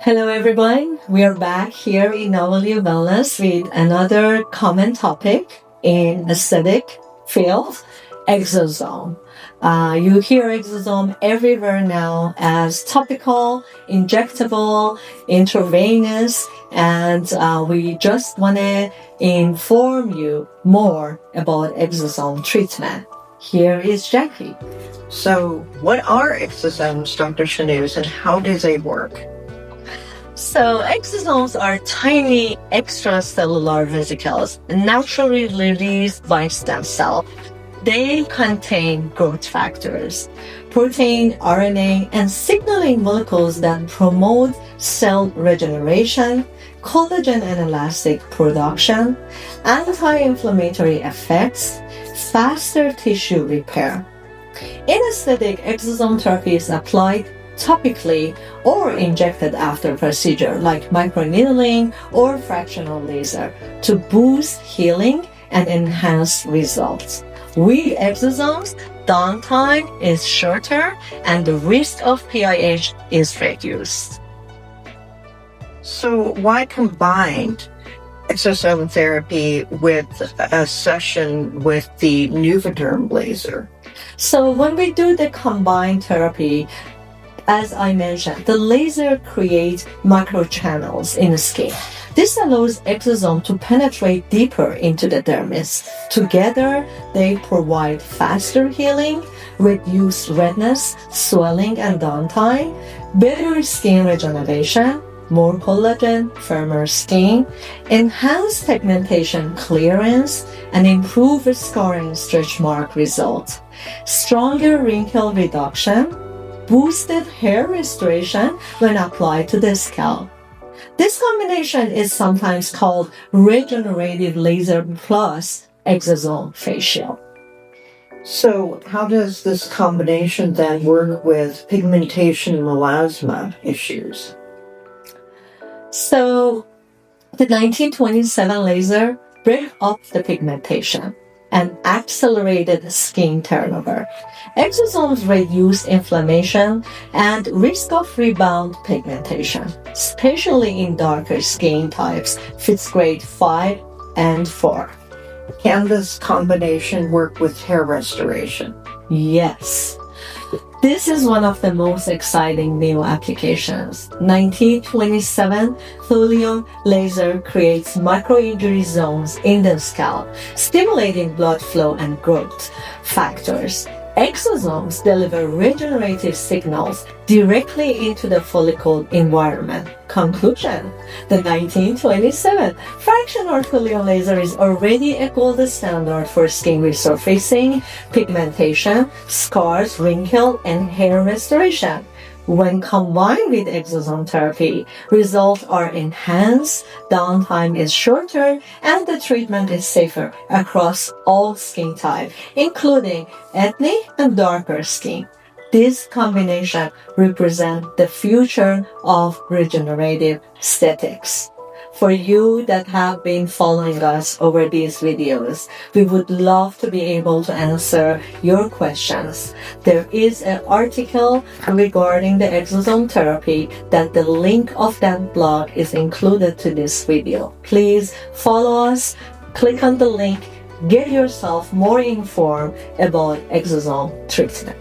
Hello everyone, we are back here in Novelty Wellness with another common topic in aesthetic field, exosome. You hear exosome everywhere now as topical, injectable, intravenous, and we just want to inform you more about exosome treatment. Here is Jackie. So, what are exosomes, Dr. Chanuz, and how do they work? So, exosomes are tiny extracellular vesicles naturally released by stem cell. They contain growth factors, protein, RNA, and signaling molecules that promote cell regeneration, collagen and elastic production, anti-inflammatory effects, faster tissue repair. In aesthetic, exosome therapy is applied topically or injected after procedure like microneedling or fractional laser to boost healing and enhance results. With exosomes, downtime is shorter and the risk of PIH is reduced. So, why combine exosome therapy with a session with the Nuvaderm laser? So, when we do the combined therapy, as I mentioned, the laser creates microchannels in the skin. This allows exosome to penetrate deeper into the dermis. Together, they provide faster healing, reduced redness, swelling, and downtime, better skin regeneration, more collagen, firmer skin, enhanced pigmentation clearance, and improved scarring stretch mark results, stronger wrinkle reduction, boosted hair restoration when applied to the scalp. This combination is sometimes called regenerative laser plus exosome facial. So, how does this combination then work with pigmentation melasma issues? So, the 1927 laser breaks up the pigmentation and accelerated skin turnover. Exosomes reduce inflammation and risk of rebound pigmentation, especially in darker skin types, fifth grade 5 and 4. Can this combination work with hair restoration? Yes. This is one of the most exciting new applications. 1927 thulium laser creates microinjury zones in the scalp, stimulating blood flow and growth factors. Exosomes deliver regenerative signals directly into the follicle environment. Conclusion: the 1927 fractional thulium laser is already a gold standard for skin resurfacing, pigmentation, scars, wrinkle, and hair restoration. When combined with exosome therapy, results are enhanced, downtime is shorter, and the treatment is safer across all skin types, including acne and darker skin. This combination represents the future of regenerative aesthetics. For you that have been following us over these videos, we would love to be able to answer your questions. There is an article regarding the exosome therapy that the link of that blog is included to this video. Please follow us, click on the link, get yourself more informed about exosome treatment.